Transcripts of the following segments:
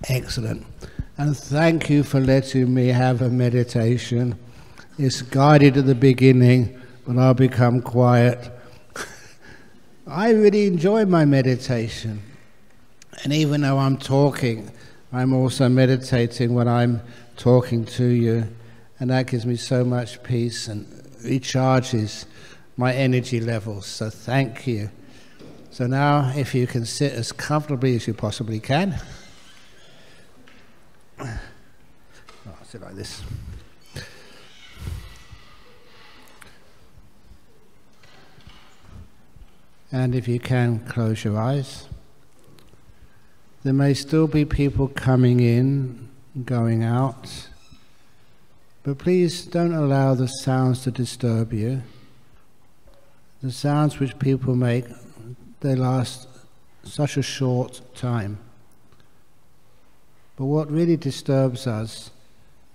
Excellent. And thank you for letting me have a meditation. It's guided at the beginning, but I'll become quiet. I really enjoy my meditation. And even though I'm talking, I'm also meditating when I'm talking to you. And that gives me so much peace and recharges my energy levels. So thank you. So now, if you can sit as comfortably as you possibly can. I'll sit like this. And if you can, close your eyes. There may still be people coming in, going out, but please don't allow the sounds to disturb you. The sounds which people make, they last such a short time. But what really disturbs us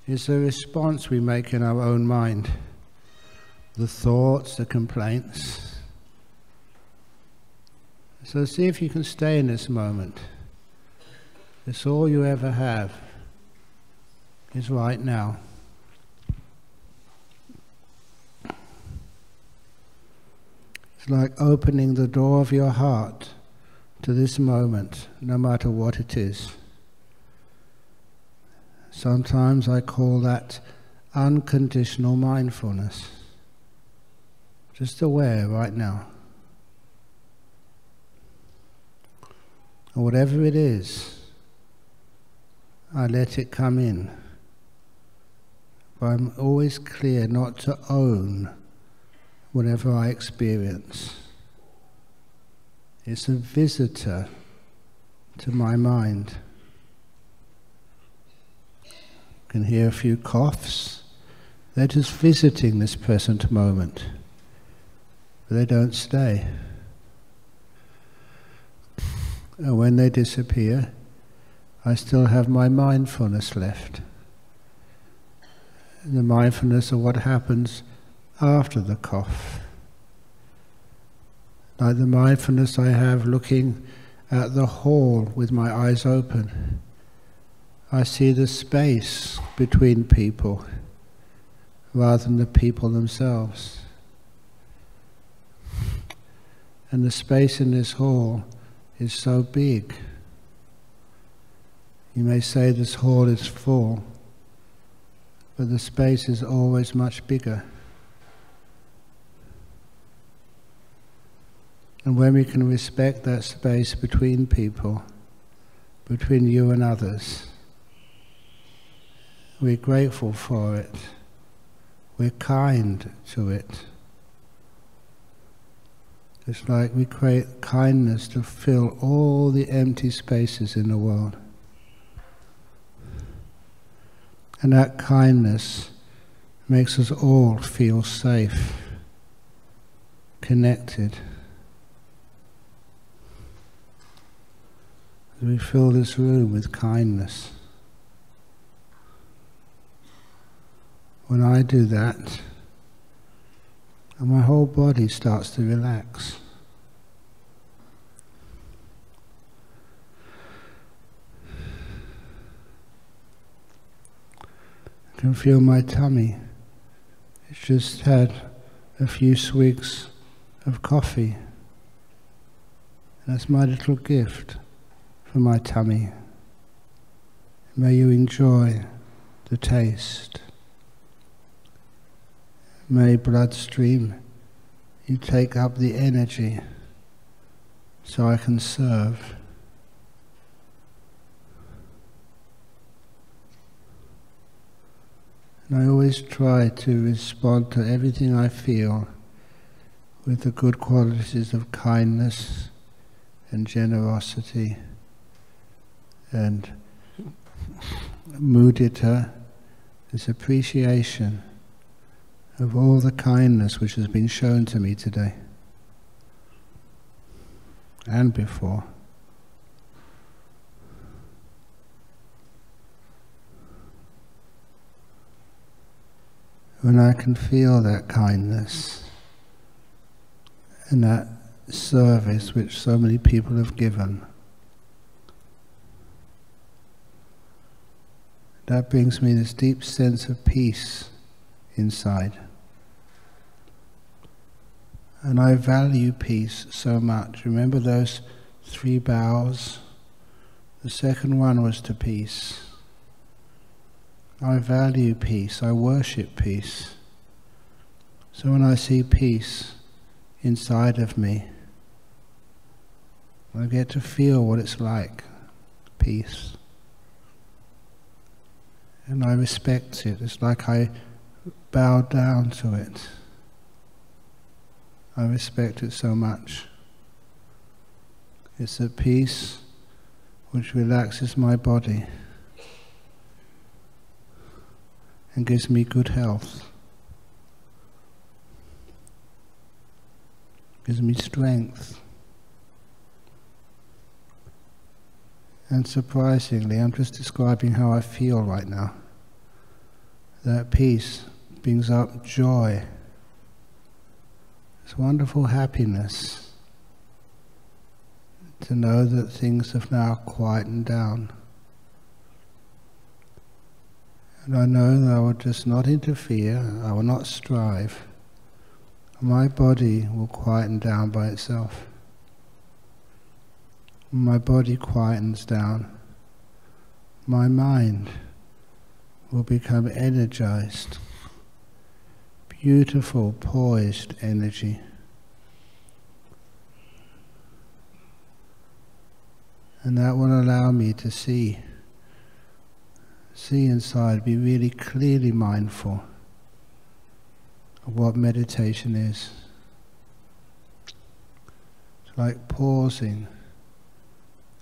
is the response we make in our own mind, the thoughts, the complaints. So see if you can stay in this moment. It's all you ever have is right now. It's like opening the door of your heart to this moment, no matter what it is. Sometimes I call that unconditional mindfulness. Just aware right now. And whatever it is, I let it come in. But I'm always clear not to own whatever I experience. It's a visitor to my mind. You can hear a few coughs. They're just visiting this present moment, but they don't stay. And when they disappear, I still have my mindfulness left. The mindfulness of what happens after the cough. Like the mindfulness I have looking at the hall with my eyes open. I see the space between people rather than the people themselves. And the space in this hall is so big. You may say this hall is full, but the space is always much bigger. And when we can respect that space between people, between you and others, we're grateful for it. We're kind to it. It's like we create kindness to fill all the empty spaces in the world. And that kindness makes us all feel safe, connected. We fill this room with kindness. When I do that, and my whole body starts to relax. I can feel my tummy. It's just had a few swigs of coffee. And that's my little gift for my tummy. May you enjoy the taste. May bloodstream, you take up the energy so I can serve. And I always try to respond to everything I feel with the good qualities of kindness and generosity and mudita, this appreciation of all the kindness which has been shown to me today and before. When I can feel that kindness and that service which so many people have given, that brings me this deep sense of peace inside. And I value peace so much. Remember those 3 vows? The second one was to peace. I value peace, I worship peace. So when I see peace inside of me, I get to feel what it's like, peace. And I respect it. It's like I bow down to it. I respect it so much. It's a peace which relaxes my body and gives me good health, gives me strength. And surprisingly, I'm just describing how I feel right now. That peace brings up joy. It's wonderful happiness to know that things have now quietened down. And I know that I will just not interfere, I will not strive. My body will quieten down by itself. When my body quietens down, my mind will become energized, beautiful, poised energy. And that will allow me to see inside, be really clearly mindful of what meditation is. It's like pausing,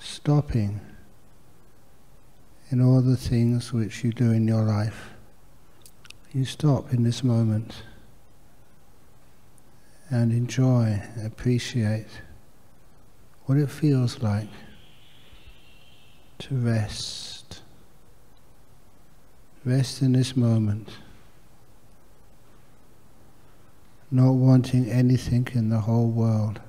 stopping in all the things which you do in your life. You stop in this moment and enjoy, appreciate what it feels like to rest. Rest in this moment, not wanting anything in the whole world.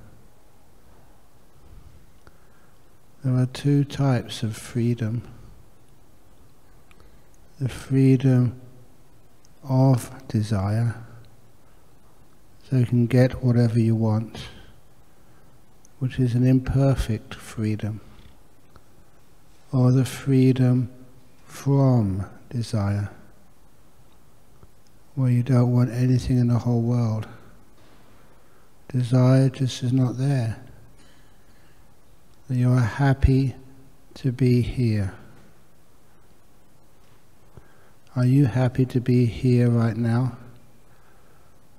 There are 2 types of freedom. The freedom of desire, so you can get whatever you want, which is an imperfect freedom. Or the freedom from desire, where you don't want anything in the whole world. Desire just is not there. You are happy to be here. Are you happy to be here right now?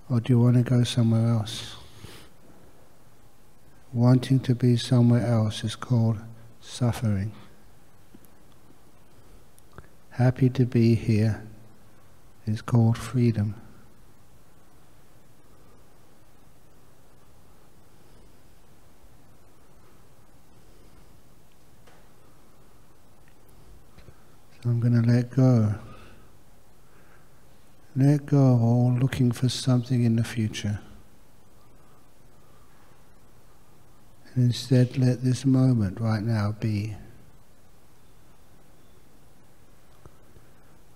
Or do you want to go somewhere else? Wanting to be somewhere else is called suffering. Happy to be here is called freedom. So I'm going to let go. Let go of all looking for something in the future. And instead let this moment right now be.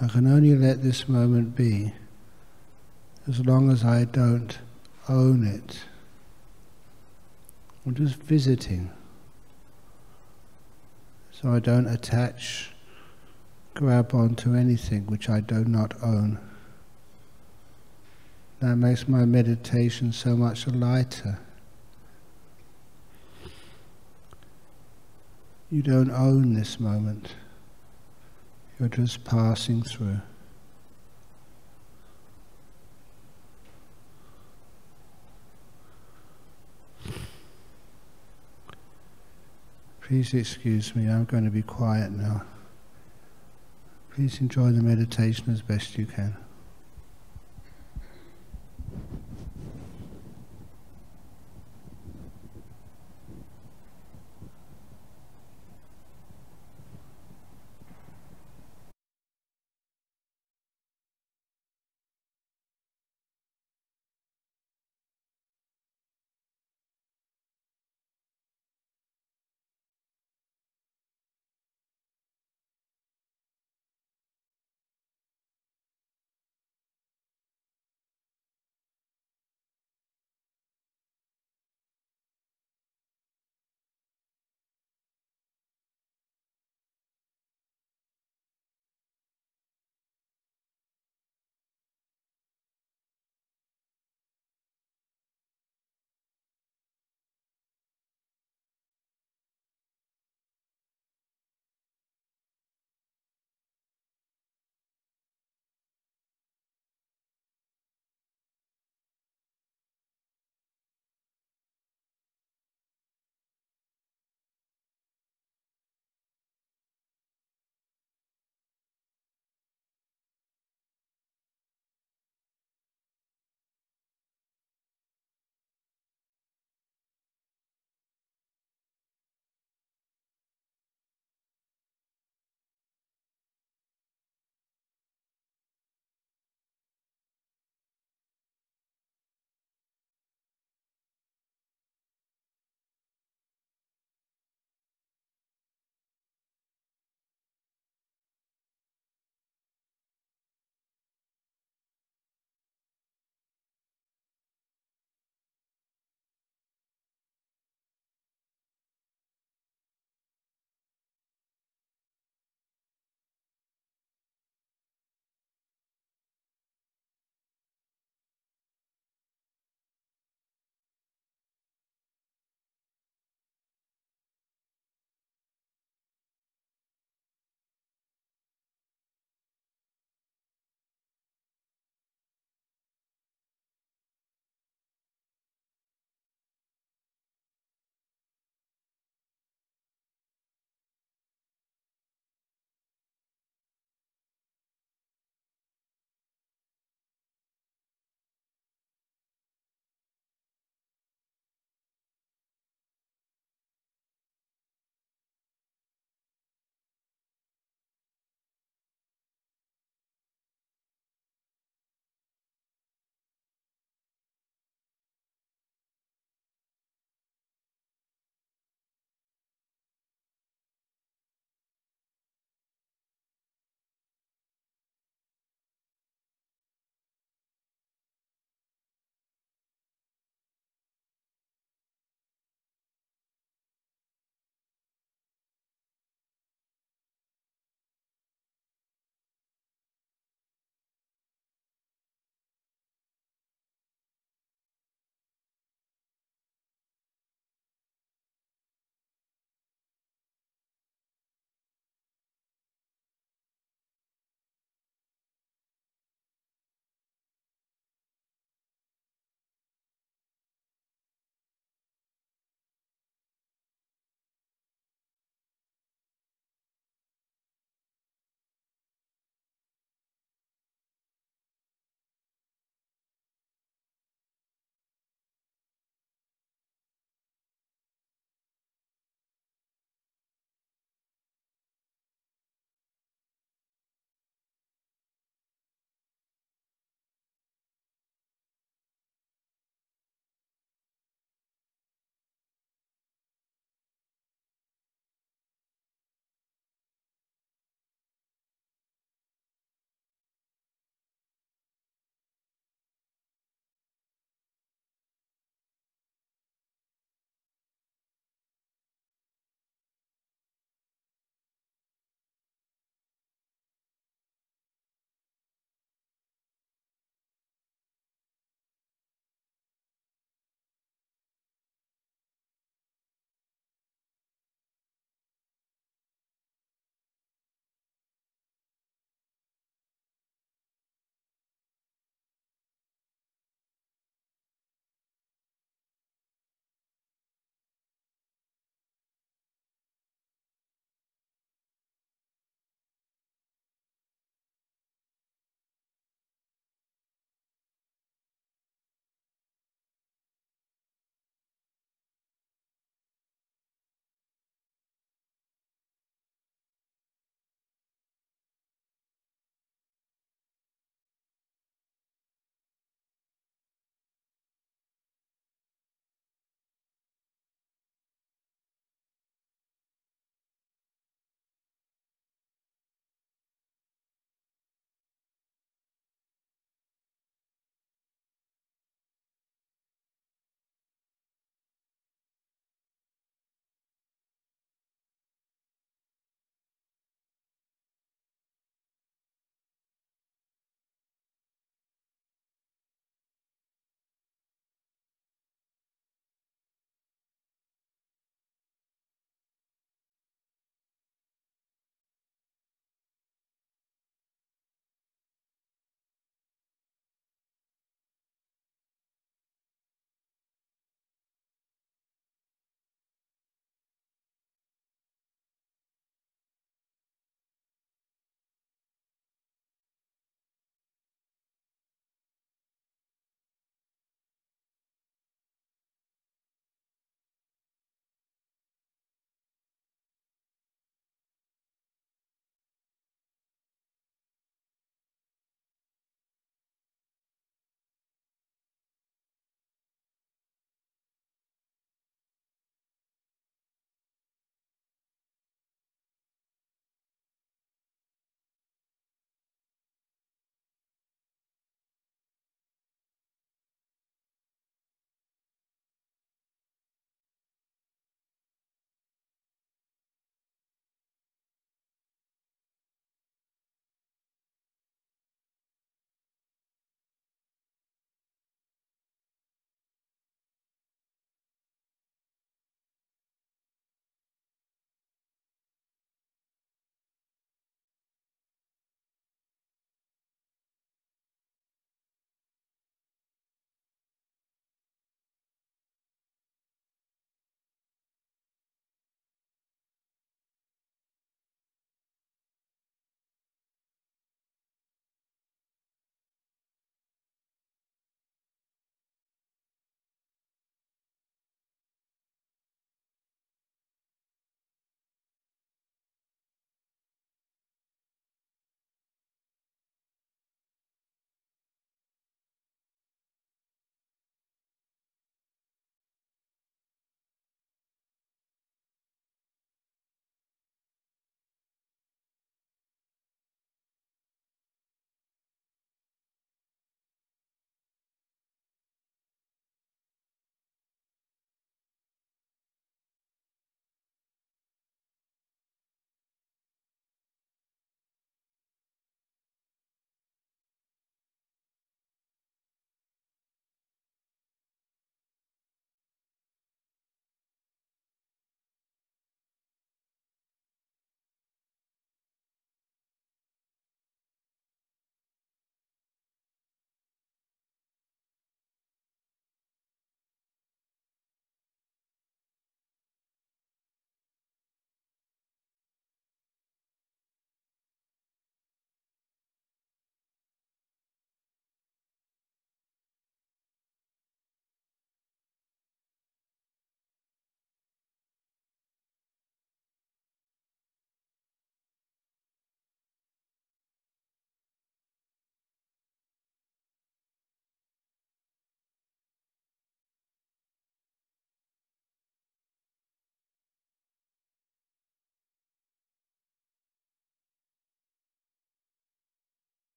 I can only let this moment be as long as I don't own it. I'm just visiting, so I don't attach, grab onto anything which I do not own. That makes my meditation so much lighter. You don't own this moment. You're just passing through. Please excuse me, I'm going to be quiet now. Please enjoy the meditation as best you can.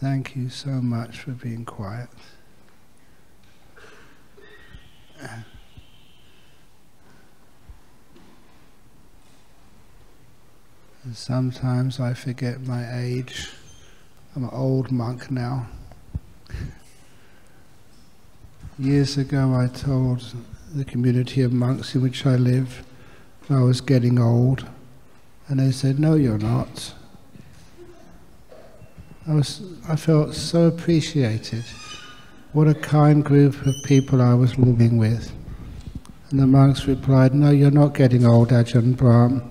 Thank you so much for being quiet. And sometimes I forget my age. I'm an old monk now. Years ago I told the community of monks in which I live I was getting old, and they said, "No, you're not." I felt so appreciated. What a kind group of people I was living with. And the monks replied, "No, you're not getting old, Ajahn Brahm.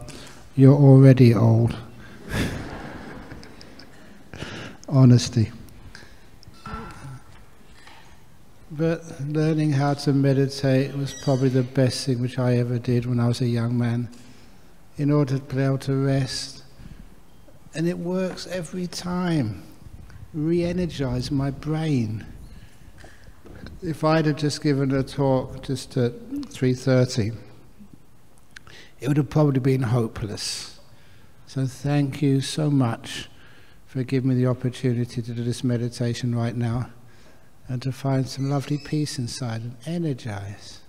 You're already old." Honesty. But learning how to meditate was probably the best thing which I ever did when I was a young man, in order to be able to rest. And it works every time. Re-energize my brain. If I'd have just given a talk just at 3:30, it would have probably been hopeless. So thank you so much for giving me the opportunity to do this meditation right now, and to find some lovely peace inside and energize.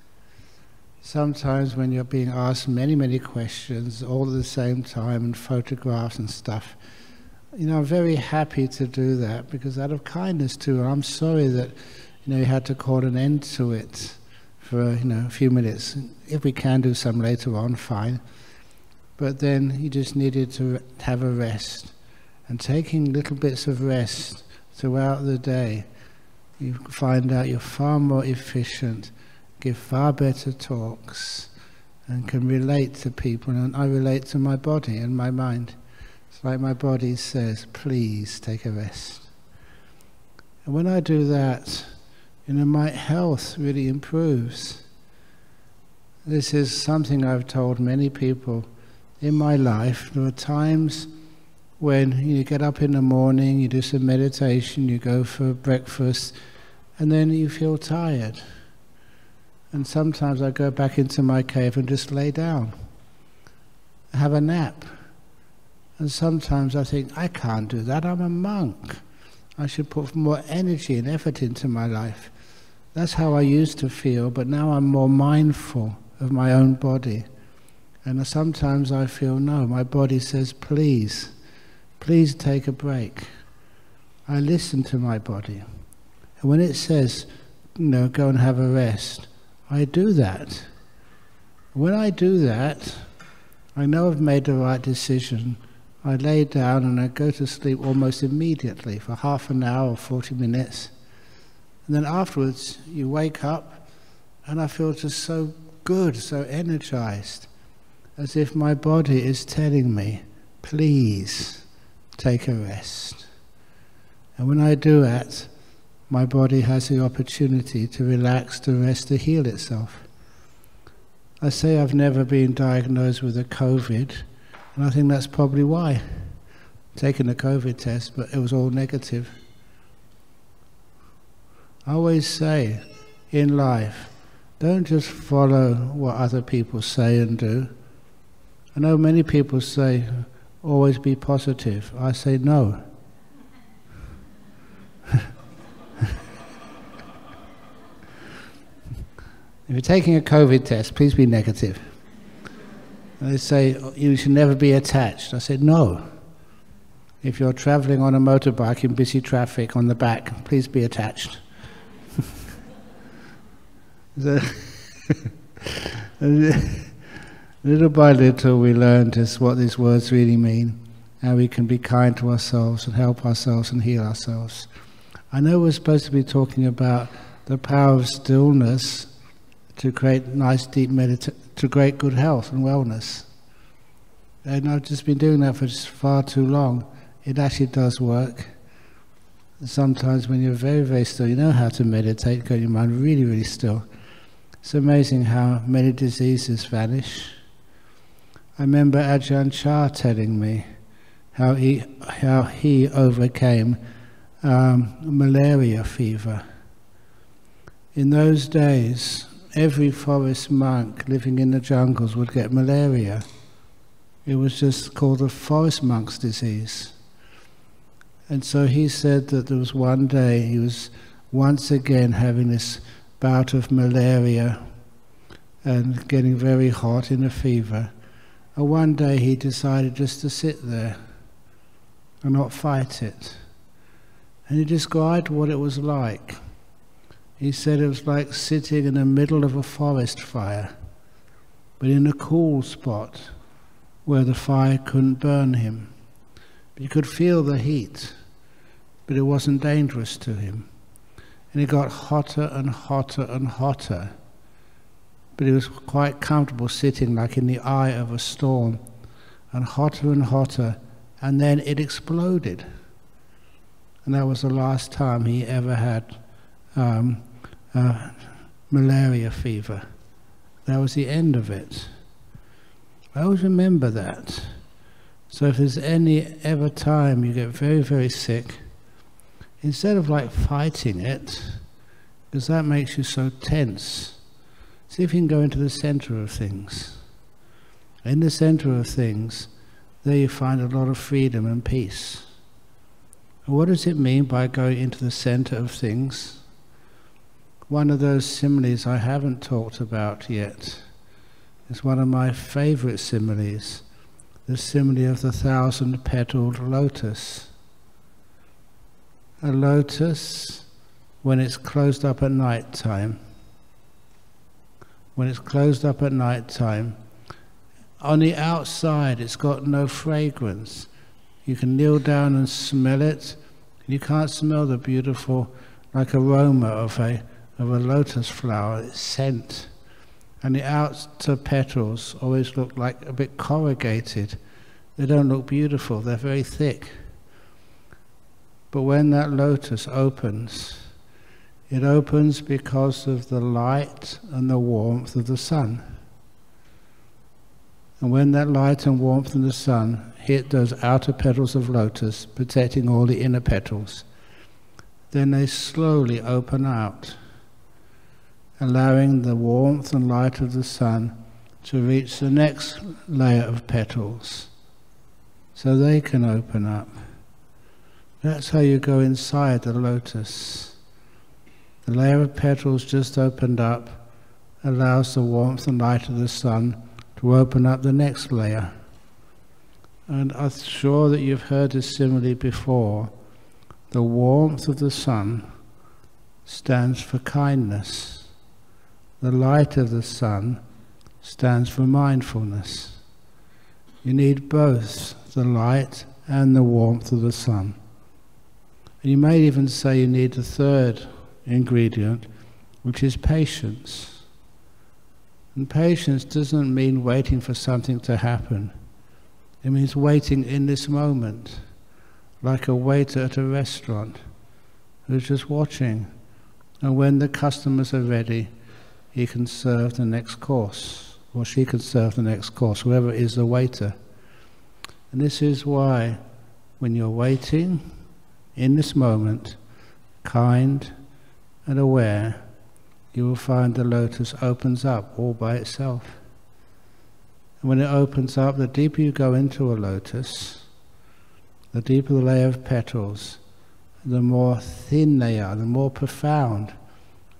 Sometimes when you're being asked many questions all at the same time, and photographs and stuff, I'm very happy to do that, because out of kindness to her, I'm sorry that you had to call an end to it for a few minutes. If we can do some later on, fine. But then you just needed to have a rest, and taking little bits of rest throughout the day, you find out you're far more efficient, give far better talks, and can relate to people. And I relate to my body and my mind. It's like my body says, "Please take a rest." And when I do that, my health really improves. This is something I've told many people in my life. There are times when you get up in the morning, you do some meditation, you go for breakfast, and then you feel tired. And sometimes I go back into my cave and just lay down, have a nap. And sometimes I think, I can't do that, I'm a monk. I should put more energy and effort into my life. That's how I used to feel, but now I'm more mindful of my own body. And sometimes I feel, no, my body says, please take a break. I listen to my body. And when it says, go and have a rest, I do that. When I do that, I know I've made the right decision. I lay down and I go to sleep almost immediately for half an hour or 40 minutes. And then afterwards, you wake up and I feel just so good, so energized, as if my body is telling me, please take a rest. And when I do that, my body has the opportunity to relax, to rest, to heal itself. I say I've never been diagnosed with a COVID, and I think that's probably why. I've taken a COVID test, but it was all negative. I always say, in life, don't just follow what other people say and do. I know many people say, always be positive. I say no. If you're taking a COVID test, please be negative. And they say, you should never be attached. I said, no. If you're traveling on a motorbike in busy traffic on the back, please be attached. So little by little we learn just what these words really mean, how we can be kind to ourselves and help ourselves and heal ourselves. I know we're supposed to be talking about the power of stillness to create nice deep to create good health and wellness. And I've just been doing that for just far too long. It actually does work. Sometimes when you're very, very still, you know how to meditate, get your mind really, really still. It's amazing how many diseases vanish. I remember Ajahn Chah telling me how he overcame malaria fever. In those days, every forest monk living in the jungles would get malaria. It was just called the forest monk's disease. And so he said that there was one day he was once again having this bout of malaria and getting very hot in a fever. And one day he decided just to sit there and not fight it. And he described what it was like. He said it was like sitting in the middle of a forest fire, but in a cool spot where the fire couldn't burn him. You could feel the heat, but it wasn't dangerous to him. And it got hotter and hotter and hotter, but he was quite comfortable sitting like in the eye of a storm, and hotter, and then it exploded. And that was the last time he ever had malaria fever. That was the end of it. I always remember that. So if there's any ever time you get very, very sick, instead of like fighting it, because that makes you so tense, see if you can go into the center of things. In the center of things, there you find a lot of freedom and peace. And what does it mean by going into the center of things? One of those similes I haven't talked about yet is one of my favorite similes, the simile of the 1,000-petaled lotus. A lotus, when it's closed up at night time, on the outside it's got no fragrance. You can kneel down and smell it. You can't smell the beautiful, like aroma of a lotus flower, its scent. And the outer petals always look like a bit corrugated. They don't look beautiful, they're very thick. But when that lotus opens, it opens because of the light and the warmth of the sun. And when that light and warmth from the sun hit those outer petals of lotus, protecting all the inner petals, then they slowly open out, allowing the warmth and light of the sun to reach the next layer of petals, so they can open up. That's how you go inside the lotus. The layer of petals just opened up allows the warmth and light of the sun to open up the next layer. And I'm sure that you've heard this simile before. The warmth of the sun stands for kindness. The light of the sun stands for mindfulness. You need both the light and the warmth of the sun. And you may even say you need the third ingredient, which is patience. And patience doesn't mean waiting for something to happen. It means waiting in this moment, like a waiter at a restaurant who's just watching. And when the customers are ready, he can serve the next course, or she can serve the next course, whoever is the waiter. And this is why, when you're waiting, in this moment, kind and aware, you will find the lotus opens up all by itself. And when it opens up, the deeper you go into a lotus, the deeper the layer of petals, the more thin they are, the more profound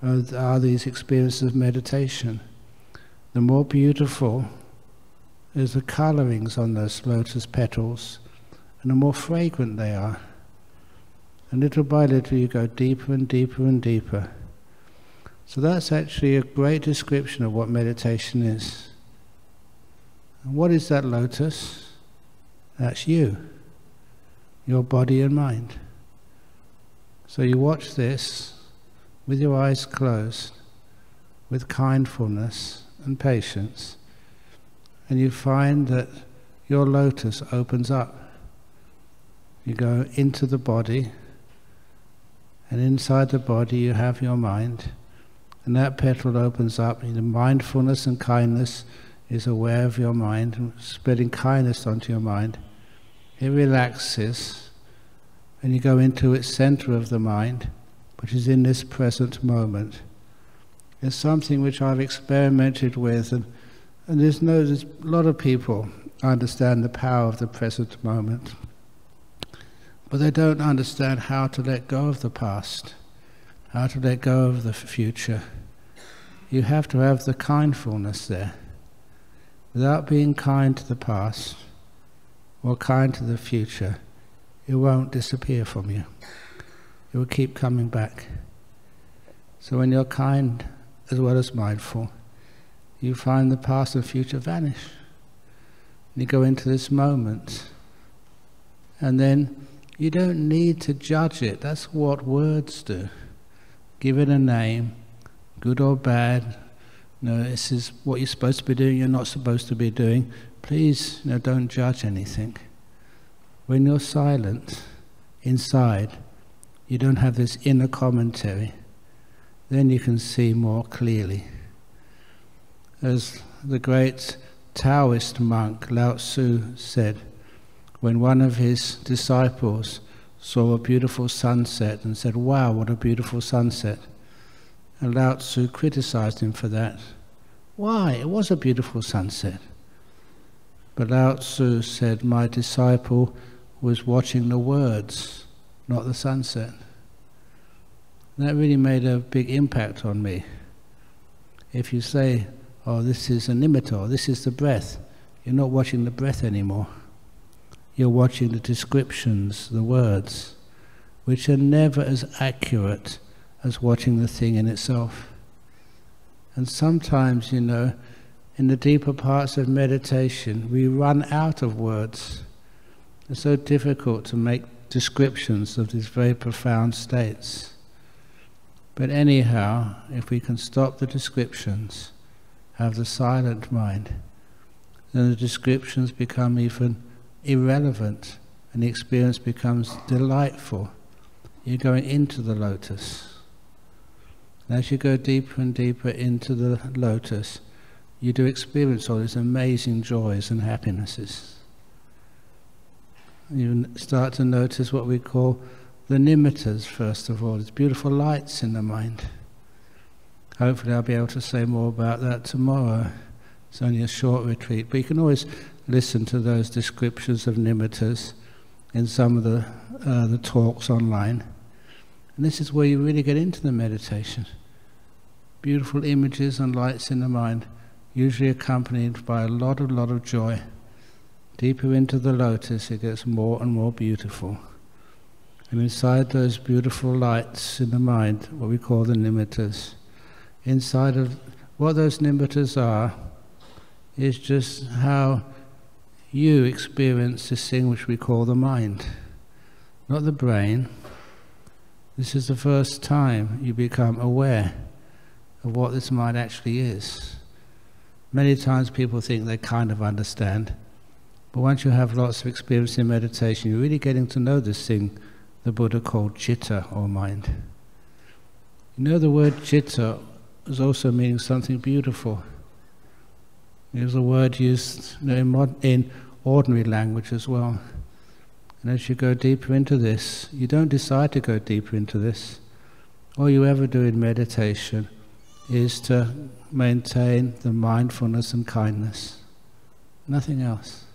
are these experiences of meditation. The more beautiful is the colorings on those lotus petals, and the more fragrant they are. And little by little you go deeper and deeper and deeper. So that's actually a great description of what meditation is. And what is that lotus? That's you, your body and mind. So you watch this with your eyes closed, with kindfulness and patience, and you find that your lotus opens up. You go into the body, and inside the body you have your mind, and that petal opens up, and the mindfulness and kindness is aware of your mind, and spreading kindness onto your mind. It relaxes, and you go into its center of the mind, which is in this present moment. It's something which I've experimented with, and there's a lot of people understand the power of the present moment. but they don't understand how to let go of the past, how to let go of the future. You have to have the kindfulness there. Without being kind to the past or kind to the future, it won't disappear from you. It will keep coming back. So when you're kind as well as mindful, you find the past and future vanish. You go into this moment, and then you don't need to judge it. That's what words do. Give it a name, good or bad. No, this is what you're supposed to be doing, you're not supposed to be doing. Please, don't judge anything. When you're silent, inside, you don't have this inner commentary, then you can see more clearly. As the great Taoist monk Lao Tzu said, when one of his disciples saw a beautiful sunset and said, "Wow, what a beautiful sunset," and Lao Tzu criticized him for that. Why? It was a beautiful sunset. But Lao Tzu said, "My disciple was watching the words, not the sunset." That really made a big impact on me. If you say, "Oh, this is a nimitta, this is the breath," you're not watching the breath anymore. You're watching the descriptions, the words, which are never as accurate as watching the thing in itself. And sometimes, in the deeper parts of meditation, we run out of words. It's so difficult to make descriptions of these very profound states. But anyhow, if we can stop the descriptions, have the silent mind, then the descriptions become even irrelevant and the experience becomes delightful. You're going into the lotus. And as you go deeper and deeper into the lotus, you do experience all these amazing joys and happinesses. You start to notice what we call the nimittas, first of all. It's beautiful lights in the mind. Hopefully I'll be able to say more about that tomorrow. It's only a short retreat, but you can always listen to those descriptions of nimittas in some of the talks online. And this is where you really get into the meditation. Beautiful images and lights in the mind, usually accompanied by a lot of joy. Deeper into the lotus, it gets more and more beautiful. And inside those beautiful lights in the mind, what we call the nimittas, inside of what those nimittas are, is just how you experience this thing which we call the mind, not the brain. This is the first time you become aware of what this mind actually is. Many times people think they kind of understand, but once you have lots of experience in meditation, you're really getting to know this thing the Buddha called citta, or mind. The word citta is also meaning something beautiful. It was a word used in ordinary language as well. And as you go deeper into this, you don't decide to go deeper into this. All you ever do in meditation is to maintain the mindfulness and kindness. Nothing else.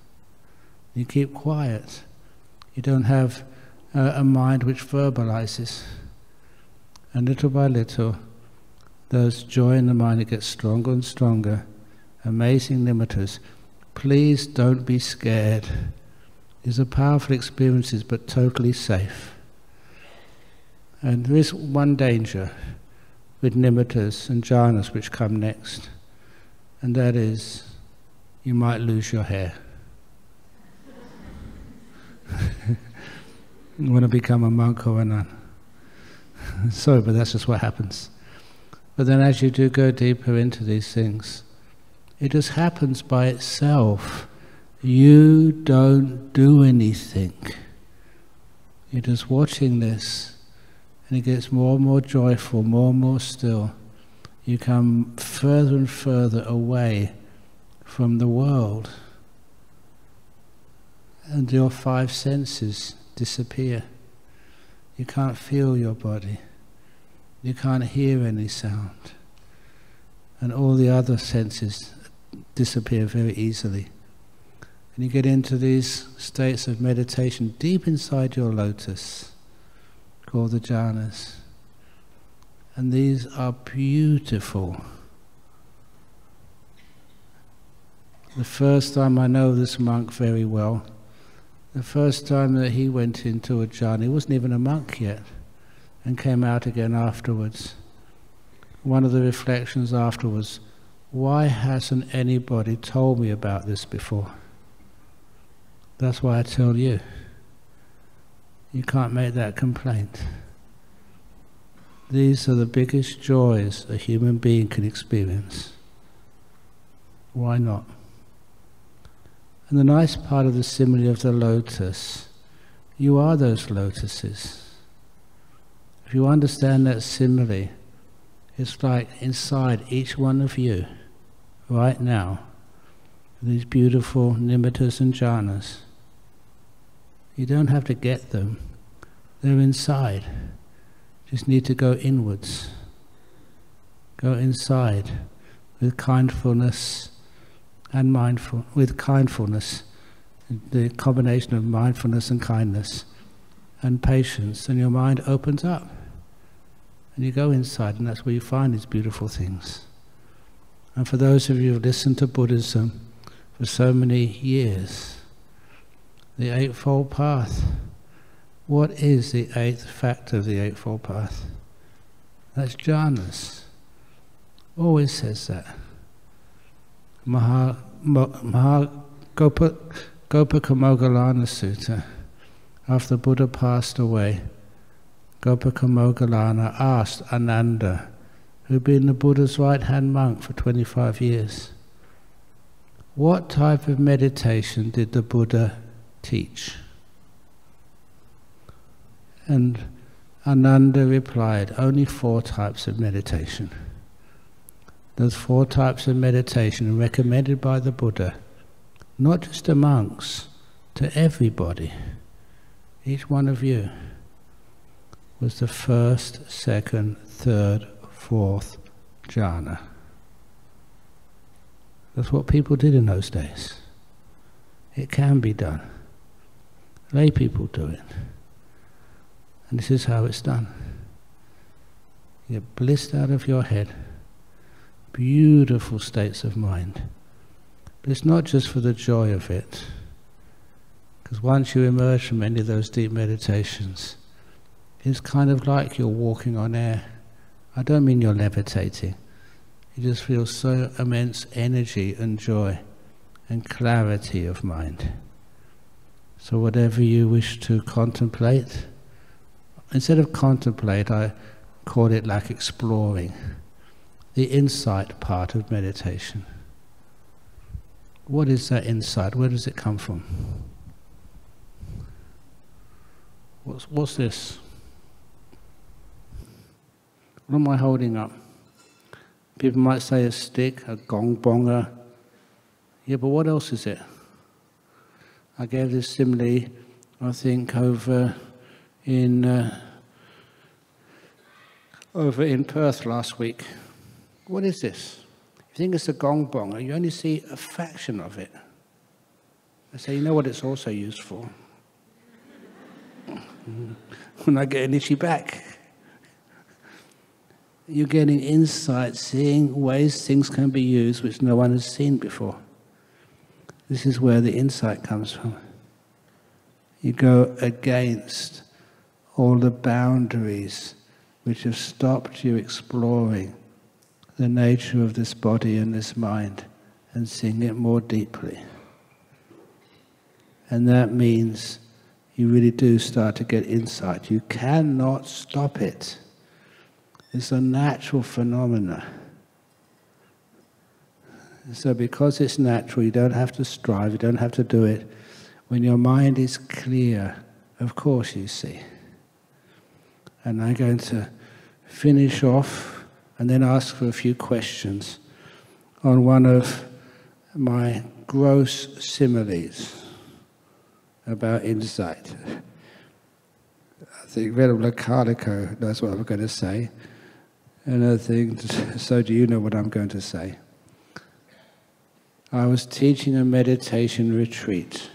You keep quiet. You don't have a mind which verbalizes. And little by little, those joy in the mind, it gets stronger and stronger. Amazing nimittas. Please don't be scared. These are powerful experiences, but totally safe. And there is one danger with nimittas and jhanas which come next, and that is you might lose your hair. You want to become a monk or a nun. Sorry, but that's just what happens. But then as you do go deeper into these things, it just happens by itself. You don't do anything. You're just watching this, and it gets more and more joyful, more and more still. You come further and further away from the world, and your five senses disappear. You can't feel your body. You can't hear any sound. And all the other senses disappear very easily. And you get into these states of meditation deep inside your lotus, called the jhanas. And these are beautiful. The first time, I know this monk very well, the first time that he went into a jhana, he wasn't even a monk yet, and came out again afterwards. One of the reflections afterwards, why hasn't anybody told me about this before? That's why I tell you. You can't make that complaint. These are the biggest joys a human being can experience. Why not? And the nice part of the simile of the lotus, you are those lotuses. If you understand that simile, it's like inside each one of you, right now, these beautiful nimittas and jhanas. You don't have to get them. They're inside. Just need to go inwards. Go inside with kindfulness and with kindfulness, the combination of mindfulness and kindness and patience, and your mind opens up. And you go inside, and that's where you find these beautiful things. And for those of you who've listened to Buddhism for so many years, the Eightfold Path, what is the eighth factor of the Eightfold Path? That's jhanas. Always says that. Gopakamoggallana Sutta, after the Buddha passed away, Gopakamoggallana asked Ananda, who'd been the Buddha's right-hand monk for 25 years, what type of meditation did the Buddha teach? And Ananda replied, only 4 types of meditation. Those 4 types of meditation are recommended by the Buddha, not just to monks, to everybody. Each one of you was the first, second, third, fourth jhana. That's what people did in those days. It can be done. Lay people do it. And this is how it's done. You get blissed out of your head. Beautiful states of mind. But it's not just for the joy of it. Because once you emerge from any of those deep meditations, it's kind of like you're walking on air. I don't mean you're levitating. You just feel so immense energy and joy and clarity of mind. So whatever you wish to contemplate, instead of contemplate, I call it like exploring, the insight part of meditation. What is that insight? Where does it come from? What's this? What am I holding up? People might say a stick, a gong bonger. Yeah, but what else is it? I gave this simile, I think, over in Perth last week. What is this? You think it's a gong bonger, you only see a fraction of it. I say, you know what it's also used for? When I get an itchy back. You're getting insight, seeing ways things can be used which no one has seen before. This is where the insight comes from. You go against all the boundaries which have stopped you exploring the nature of this body and this mind and seeing it more deeply. And that means you really do start to get insight. You cannot stop it. It's a natural phenomena. So because it's natural, you don't have to strive, you don't have to do it. When your mind is clear, of course you see. And I'm going to finish off and then ask for a few questions on one of my gross similes about insight. I think Venerable Kaliko knows what I'm going to say. And I think, so do you know what I'm going to say? I was teaching a meditation retreat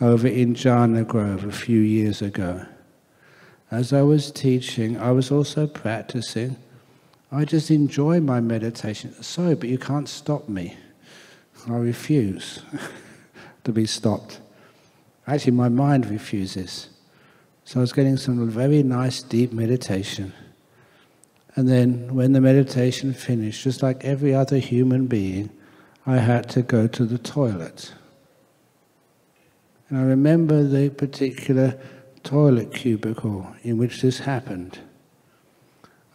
over in Jhana Grove a few years ago. As I was teaching, I was also practicing. I just enjoy my meditation. Sorry, but you can't stop me. I refuse to be stopped. Actually, my mind refuses. So I was getting some very nice, deep meditation. And then when the meditation finished, just like every other human being, I had to go to the toilet. And I remember the particular toilet cubicle in which this happened.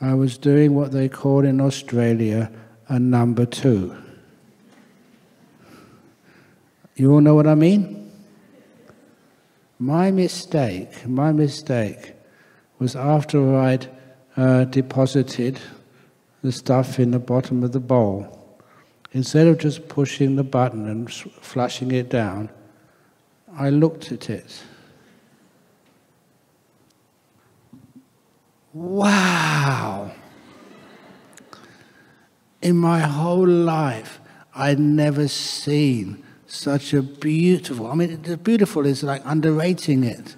I was doing what they call in Australia a number 2. You all know what I mean? My mistake was after I'd deposited the stuff in the bottom of the bowl, instead of just pushing the button and flushing it down, I looked at it. Wow! In my whole life, I'd never seen such a beautiful, I mean, the beautiful is like underrating it.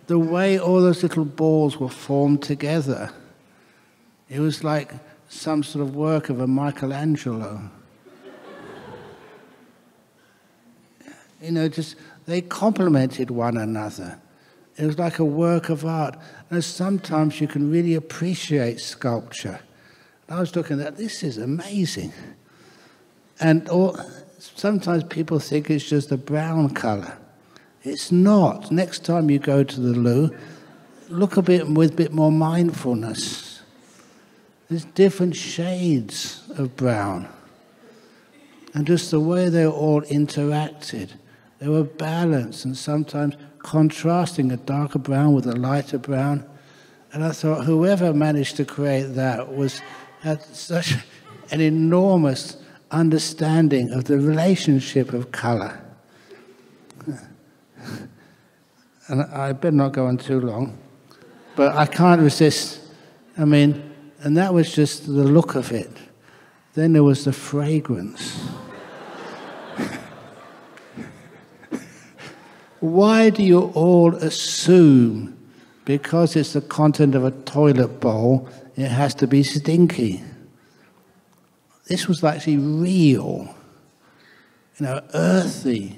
The way all those little balls were formed together, it was like some sort of work of a Michelangelo. You know, just, they complemented one another. It was like a work of art. And sometimes you can really appreciate sculpture. And I was looking at, this is amazing. And sometimes people think it's just a brown colour. It's not. Next time you go to the loo, look with a bit more mindfulness. There's different shades of brown. And just the way they all interacted, they were balanced and sometimes contrasting a darker brown with a lighter brown. And I thought, whoever managed to create that had such an enormous understanding of the relationship of colour. And I better not go on too long, but I can't resist. I mean, and that was just the look of it. Then there was the fragrance. Why do you all assume, because it's the content of a toilet bowl, it has to be stinky? This was actually real, earthy,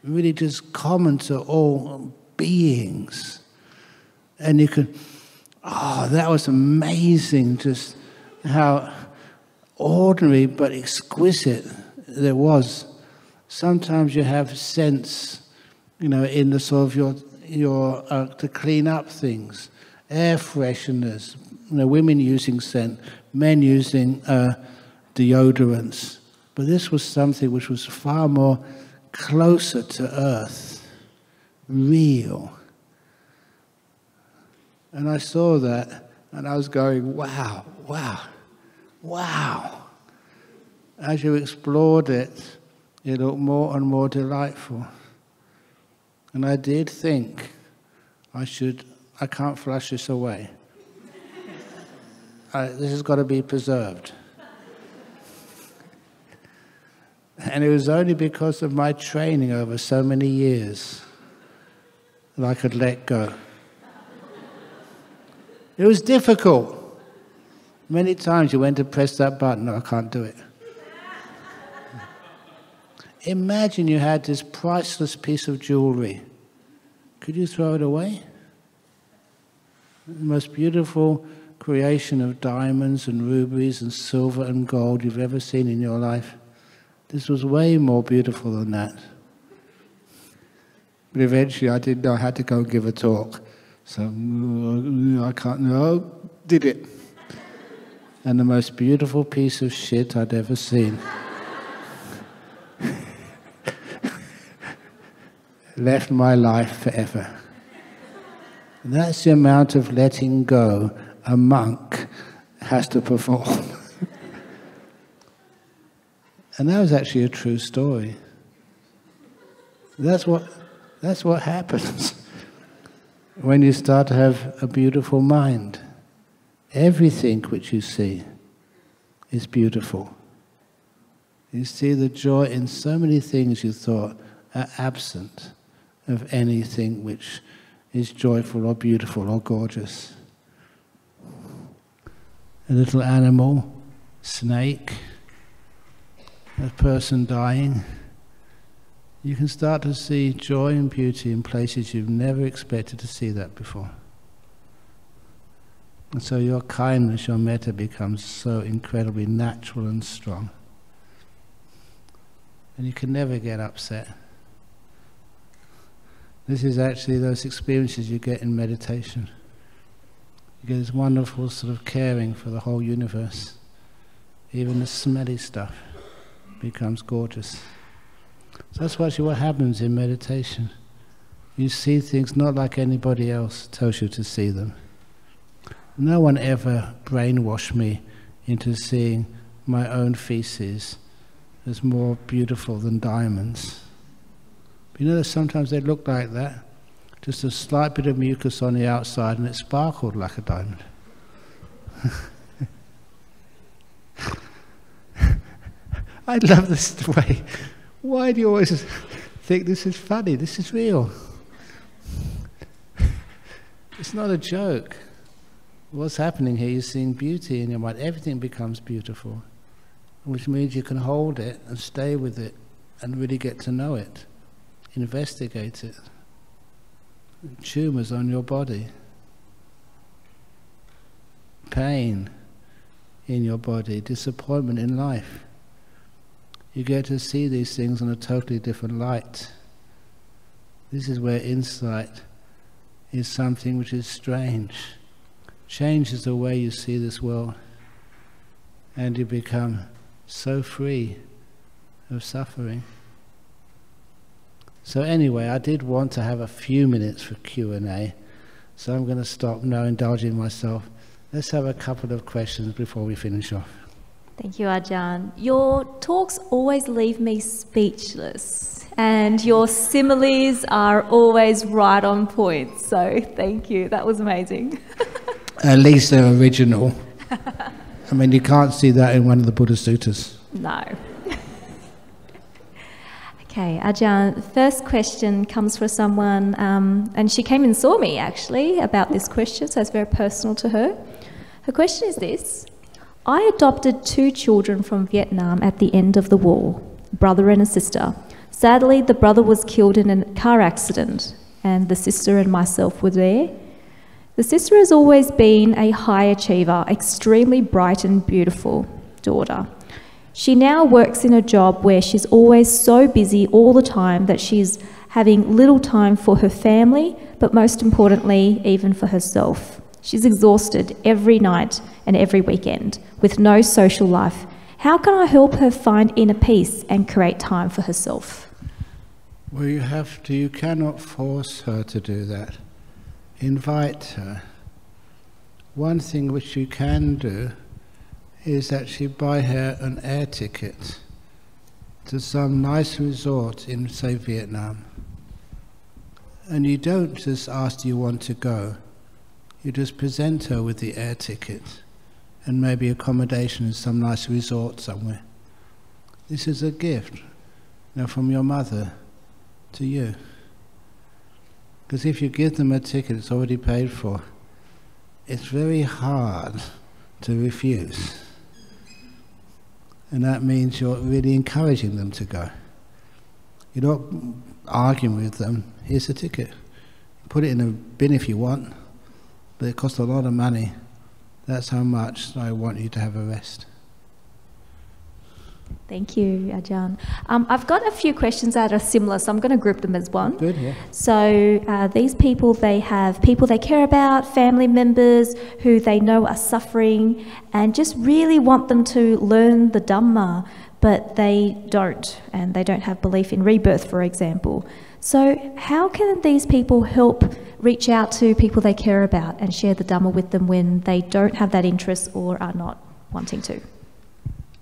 really just common to all beings. And you could, that was amazing, just how ordinary but exquisite it was. Sometimes you have sense, in the sort of your to clean up things, air fresheners, women using scent, men using deodorants. But this was something which was far more closer to earth, real. And I saw that, and I was going, wow, wow, wow. As you explored it, it looked more and more delightful. And I did think, I can't flush this away. This has got to be preserved. And it was only because of my training over so many years that I could let go. It was difficult. Many times you went to press that button, no, I can't do it. Imagine you had this priceless piece of jewelry. Could you throw it away? The most beautiful creation of diamonds and rubies and silver and gold you've ever seen in your life. This was way more beautiful than that. But eventually I didn't know I had to go and give a talk. So I did it. And the most beautiful piece of shit I'd ever seen. Left my life forever. That's the amount of letting go a monk has to perform. And that was actually a true story. That's what happens when you start to have a beautiful mind. Everything which you see is beautiful. You see the joy in so many things you thought are absent of anything which is joyful or beautiful or gorgeous. A little animal, snake, a person dying. You can start to see joy and beauty in places you've never expected to see that before. And so your kindness, your metta becomes so incredibly natural and strong. And you can never get upset. This is actually those experiences you get in meditation. You get this wonderful sort of caring for the whole universe. Even the smelly stuff becomes gorgeous. So that's actually what happens in meditation. You see things not like anybody else tells you to see them. No one ever brainwashed me into seeing my own feces as more beautiful than diamonds. But you know that sometimes they look like that, just a slight bit of mucus on the outside and it sparkled like a diamond. I love this way. Why do you always think this is funny? This is real. It's not a joke. What's happening here, you're seeing beauty in your mind. Everything becomes beautiful, which means you can hold it and stay with it and really get to know it, investigate it. Tumours on your body, pain in your body, disappointment in life. You get to see these things in a totally different light. This is where insight is something which is strange. Changes the way you see this world, and you become so free of suffering. So anyway, I did want to have a few minutes for Q&A, so I'm going to stop now indulging myself. Let's have a couple of questions before we finish off. Thank you, Ajahn. Your talks always leave me speechless, and your similes are always right on point, so thank you. That was amazing. At least they're original. I mean, you can't see that in one of the Buddha Suttas. No. Okay, Ajahn, first question comes from someone, and she came and saw me actually about this question, so it's very personal to her. Her question is this: I adopted 2 children from Vietnam at the end of the war, a brother and a sister. Sadly, the brother was killed in a car accident, and the sister and myself were there. The sister has always been a high achiever, extremely bright and beautiful daughter. She now works in a job where she's always so busy all the time that she's having little time for her family, but most importantly, even for herself. She's exhausted every night and every weekend with no social life. How can I help her find inner peace and create time for herself? Well, you cannot force her to do that. Invite her. One thing which you can do is actually buy her an air ticket to some nice resort in, say, Vietnam. And you don't just ask, do you want to go? You just present her with the air ticket and maybe accommodation in some nice resort somewhere. This is a gift, from your mother to you. Because if you give them a ticket, it's already paid for. It's very hard to refuse. And that means you're really encouraging them to go. You're not arguing with them. Here's the ticket. Put it in a bin if you want, but it costs a lot of money. That's how much I want you to have a rest. Thank you, Ajahn. I've got a few questions that are similar, so I'm going to group them as one. Good, yeah. So these people, they have people they care about, family members who they know are suffering, and just really want them to learn the Dhamma, but they don't, and they don't have belief in rebirth, for example. So how can these people help reach out to people they care about and share the Dhamma with them when they don't have that interest or are not wanting to?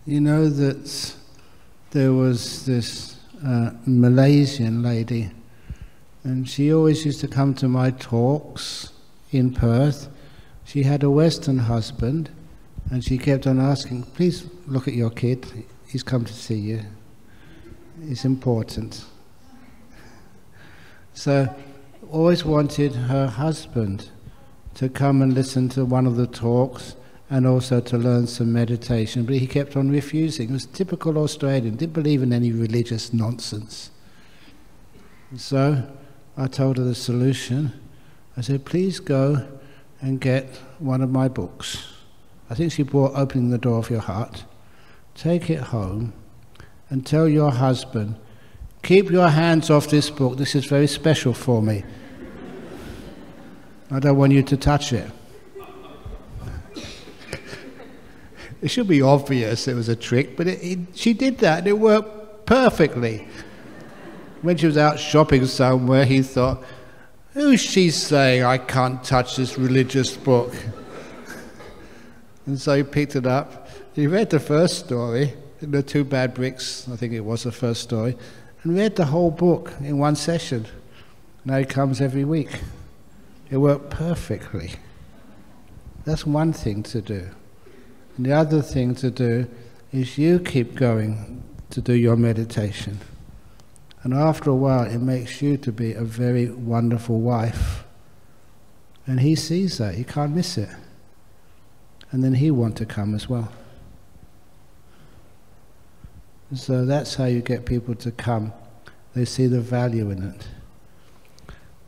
You know that there was this Malaysian lady, and she always used to come to my talks in Perth. She had a Western husband, and she kept on asking, please look at your kid, he's come to see you. It's important. So, always wanted her husband to come and listen to one of the talks and also to learn some meditation, but he kept on refusing. It was typical Australian, didn't believe in any religious nonsense. And so I told her the solution. I said, please go and get one of my books. I think she brought Opening the Door of Your Heart. Take it home and tell your husband, keep your hands off this book, this is very special for me. I don't want you to touch it. It should be obvious it was a trick, but she did that and it worked perfectly. When she was out shopping somewhere, he thought, who's she saying I can't touch this religious book? And so he picked it up. He read the first story, The Two Bad Bricks, I think it was the first story, and read the whole book in one session. Now he comes every week. It worked perfectly. That's one thing to do. And the other thing to do is you keep going to do your meditation. And after a while, it makes you to be a very wonderful wife. And he sees that, he can't miss it. And then he wants to come as well. And so that's how you get people to come. They see the value in it.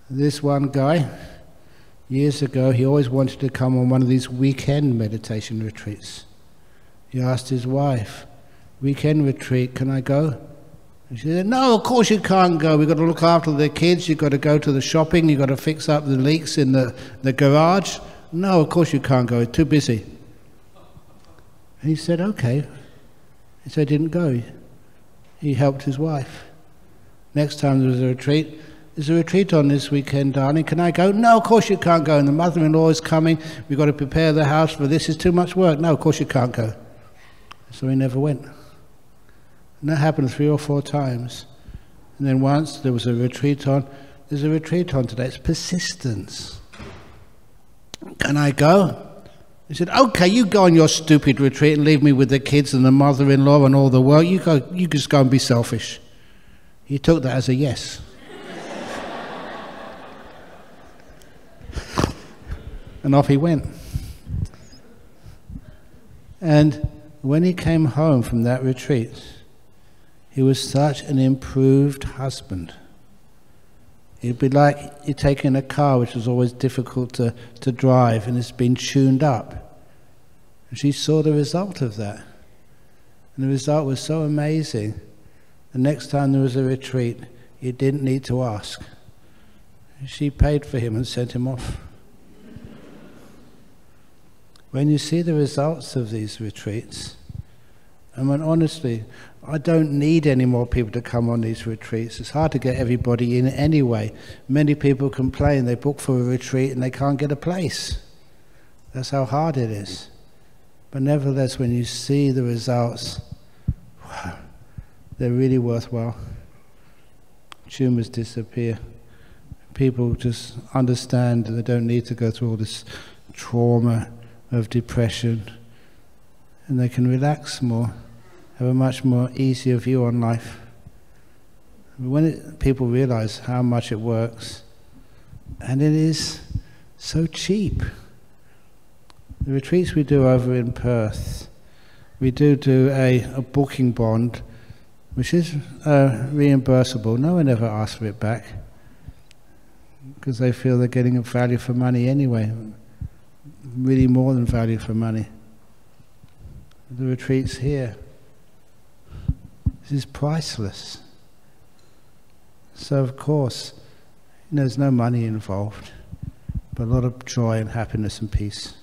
This one guy, years ago, he always wanted to come on one of these weekend meditation retreats. He asked his wife, weekend retreat, can I go? And she said, no, of course you can't go. We've got to look after the kids, you've got to go to the shopping, you've got to fix up the leaks in the garage. No, of course you can't go, it's too busy. And he said, okay. So he didn't go. He helped his wife. Next time there was a retreat, there's a retreat on this weekend, darling, can I go? No, of course you can't go. And the mother-in-law is coming, we've got to prepare the house for this, it's too much work. No, of course you can't go. So he never went. And that happened 3 or 4 times. And then once there was a retreat on, there's a retreat on today, it's persistence. Can I go? He said, okay, you go on your stupid retreat and leave me with the kids and the mother-in-law and all the work, you just go and be selfish. He took that as a yes. And off he went. And when he came home from that retreat, he was such an improved husband. It'd be like you're taking a car which was always difficult to drive and it's been tuned up. And she saw the result of that. And the result was so amazing. The next time there was a retreat, he didn't need to ask. She paid for him and sent him off. When you see the results of these retreats, I mean, honestly, I don't need any more people to come on these retreats. It's hard to get everybody in anyway. Many people complain, they book for a retreat and they can't get a place. That's how hard it is. But nevertheless, when you see the results, wow, they're really worthwhile. Tumors disappear. People just understand that they don't need to go through all this trauma of depression, and they can relax more, have a much more easier view on life. When people realize how much it works, and it is so cheap. The retreats we do over in Perth, we do a booking bond, which is reimbursable. No one ever asks for it back, because they feel they're getting a value for money anyway, really more than value for money. The retreats here, this is priceless. So of course, there's no money involved, but a lot of joy and happiness and peace.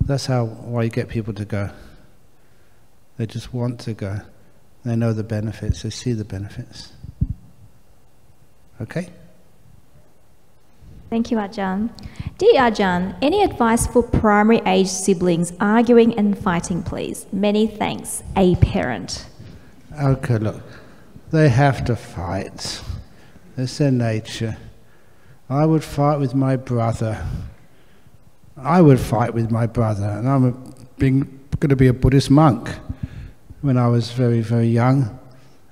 That's why you get people to go. They just want to go. They know the benefits, they see the benefits. Okay? Thank you, Ajahn. Dear Ajahn, any advice for primary age siblings arguing and fighting, please? Many thanks, a parent. Okay, look, they have to fight. It's their nature. I would fight with my brother. And I'm going to be a Buddhist monk. when I was very, very young,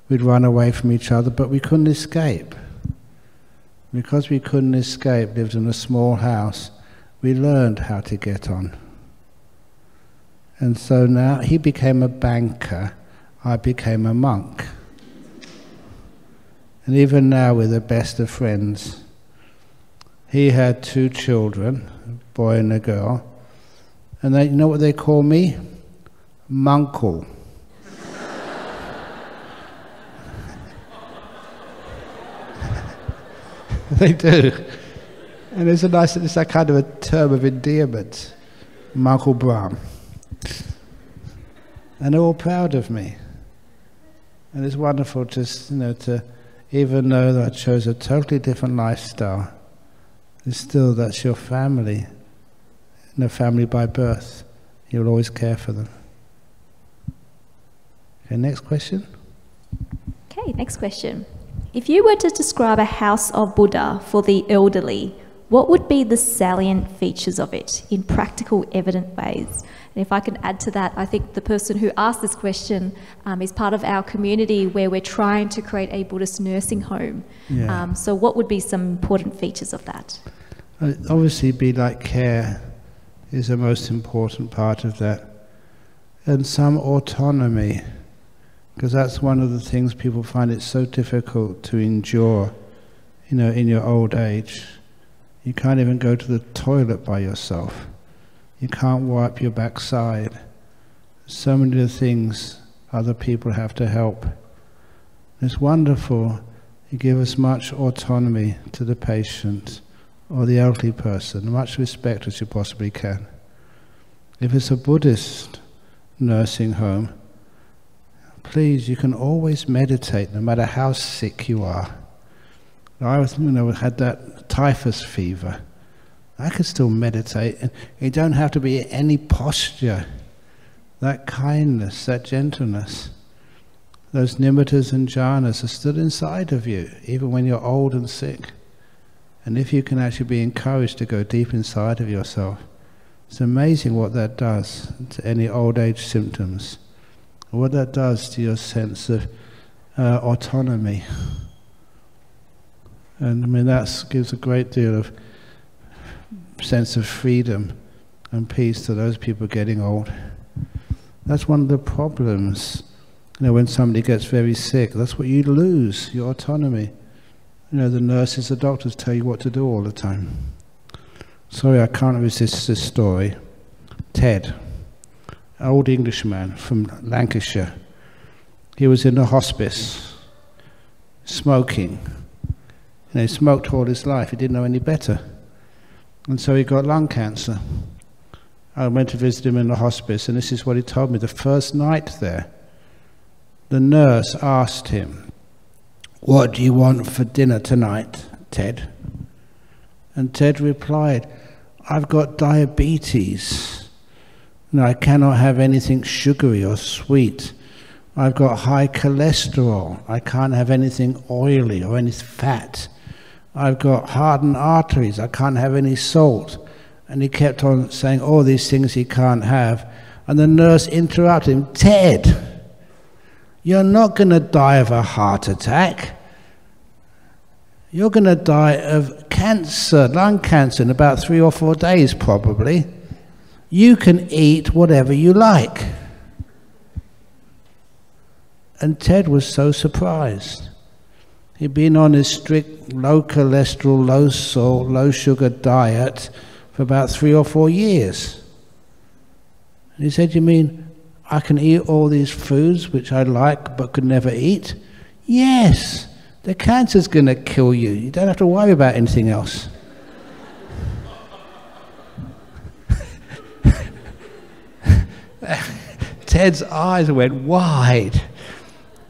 we'd run away from each other, but we couldn't escape. Because we couldn't escape, lived in a small house, we learned how to get on. And so now he became a banker, I became a monk. And even now we're the best of friends. He had 2 children, a boy and a girl, and you know what they call me? Munkle. They do. And it's a kind of a term of endearment. Ajahn Brahm. And they're all proud of me. And it's wonderful just, to even though that I chose a totally different lifestyle, it's still that's your family. Family by birth. You'll always care for them. Okay, next question. Okay, next question. If you were to describe a house of Buddha for the elderly, what would be the salient features of it in practical, evident ways? And if I can add to that, I think the person who asked this question is part of our community where we're trying to create a Buddhist nursing home. Yeah. So what would be some important features of that? Obviously, be like care is the most important part of that. And some autonomy, because that's one of the things people find it so difficult to endure, in your old age. You can't even go to the toilet by yourself. You can't wipe your backside. So many of the things other people have to help. It's wonderful. You give as much autonomy to the patient or the elderly person, much respect as you possibly can. If it's a Buddhist nursing home, please, you can always meditate no matter how sick you are. I was, had that typhus fever. I could still meditate, and you don't have to be in any posture. That kindness, that gentleness, those nimittas and jhanas are still inside of you, even when you're old and sick. And if you can actually be encouraged to go deep inside of yourself, it's amazing what that does to any old age symptoms, what that does to your sense of autonomy. And that gives a great deal of sense of freedom and peace to those people getting old. That's one of the problems. When somebody gets very sick, that's what you lose, your autonomy. The nurses, the doctors tell you what to do all the time. Sorry, I can't resist this story. Ted, an old Englishman from Lancashire. He was in the hospice, smoking. He smoked all his life, he didn't know any better. And so he got lung cancer. I went to visit him in the hospice, and this is what he told me the first night there. The nurse asked him, "What do you want for dinner tonight, Ted?" And Ted replied, "I've got diabetes. I cannot have anything sugary or sweet. I've got high cholesterol. I can't have anything oily or any fat. I've got hardened arteries. I can't have any salt." And he kept on saying all these things he can't have. And the nurse interrupted him, "Ted, you're not going to die of a heart attack. You're going to die of cancer, lung cancer, in about 3 or 4 days probably. You can eat whatever you like." And Ted was so surprised. He'd been on his strict low cholesterol, low salt, low sugar diet for about 3 or 4 years. And he said, "You mean I can eat all these foods which I like but could never eat?" "Yes, the cancer's going to kill you. You don't have to worry about anything else." Ted's eyes went wide.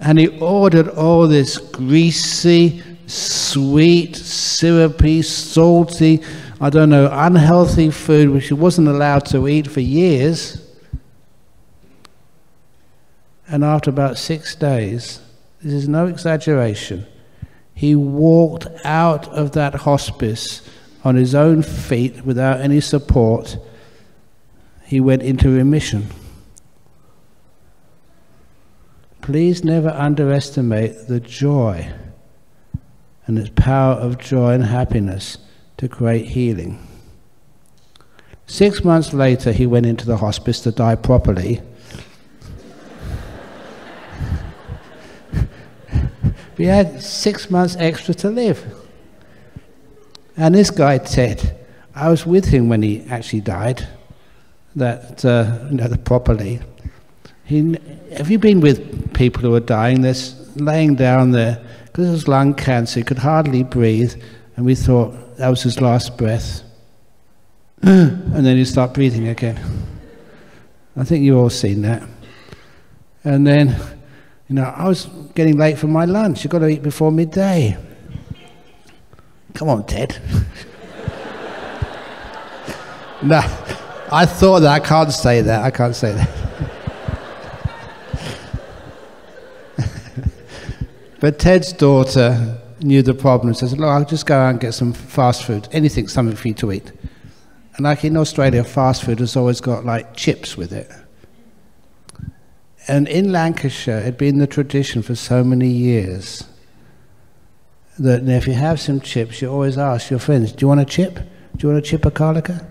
And he ordered all this greasy, sweet, syrupy, salty, unhealthy food which he wasn't allowed to eat for years. And after about 6 days, this is no exaggeration, he walked out of that hospice on his own feet without any support. He went into remission. please never underestimate the joy and its power of joy and happiness to create healing. 6 months later, he went into the hospice to die properly. We had 6 months extra to live. And this guy, Ted, I was with him when he actually died, properly. Have you been with people who are dying? They're laying down there, because it was lung cancer, he could hardly breathe, and we thought that was his last breath. And then he'd start breathing again. I think you've all seen that. And then, I was getting late for my lunch. You've got to eat before midday. Come on, Ted. No, I thought that. I can't say that. I can't say that. But Ted's daughter knew the problem and says, look, I'll just go out and get some fast food. Anything, something for you to eat. And like in Australia, fast food has always got like chips with it. And in Lancashire, it had been the tradition for so many years that if you have some chips, you always ask your friends, do you want a chip? Do you want a chipacalica?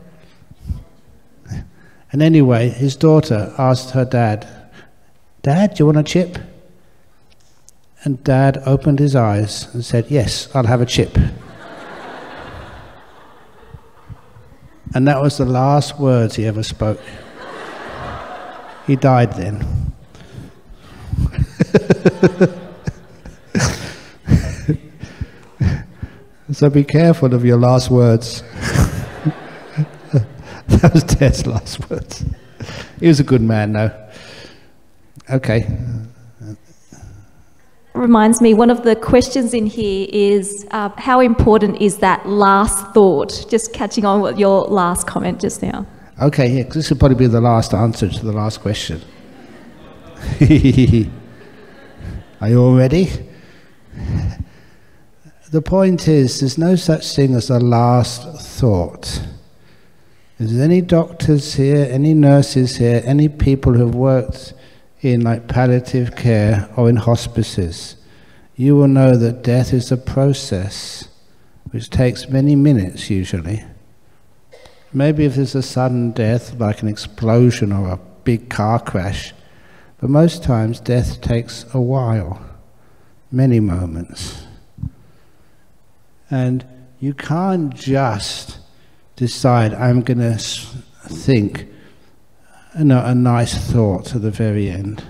And anyway, his daughter asked her dad, Dad, do you want a chip? And Dad opened his eyes and said, yes, I'll have a chip. And that was the last words he ever spoke. He died then. So be careful of your last words. That was Ted's last words. He was a good man, though. Okay. Reminds me, one of the questions in here is how important is that last thought? Just catching on with your last comment just now. Okay, yeah, 'cause this will probably be the last answer to the last question. Are you all ready? The point is, there's no such thing as a last thought. If there's any doctors here, any nurses here, any people who have worked in like palliative care or in hospices, you will know that death is a process which takes many minutes usually. Maybe if there's a sudden death, like an explosion or a big car crash, but most times death takes a while, many moments. And you can't just decide, I'm going to think a nice thought at the very end.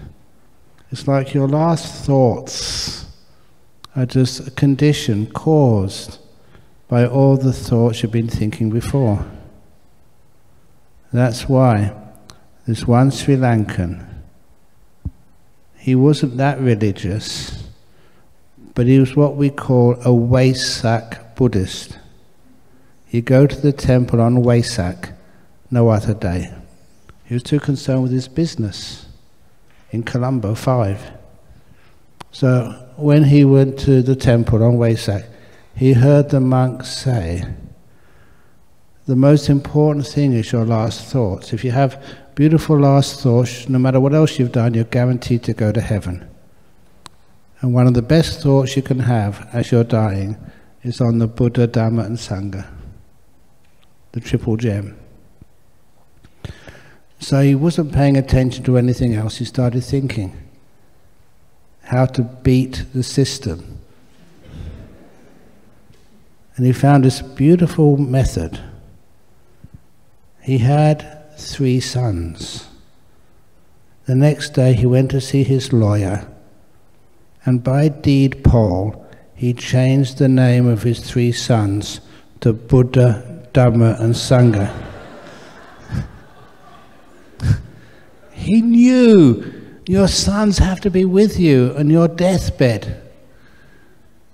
It's like your last thoughts are just a condition caused by all the thoughts you've been thinking before. That's why this one Sri Lankan, he wasn't that religious, but he was what we call a Wesak Buddhist. You go to the temple on Wesak, no other day. He was too concerned with his business in Colombo 5. So when he went to the temple on Wesak, he heard the monks say, the most important thing is your last thoughts. If you have beautiful last thoughts, no matter what else you've done, you're guaranteed to go to heaven. And one of the best thoughts you can have as you're dying is on the Buddha, Dhamma and Sangha, the triple gem. So he wasn't paying attention to anything else. He started thinking how to beat the system. And he found this beautiful method. He had 3 sons. The next day he went to see his lawyer, and by deed poll he changed the name of his 3 sons to Buddha, Dhamma and Sangha. He knew your sons have to be with you on your deathbed.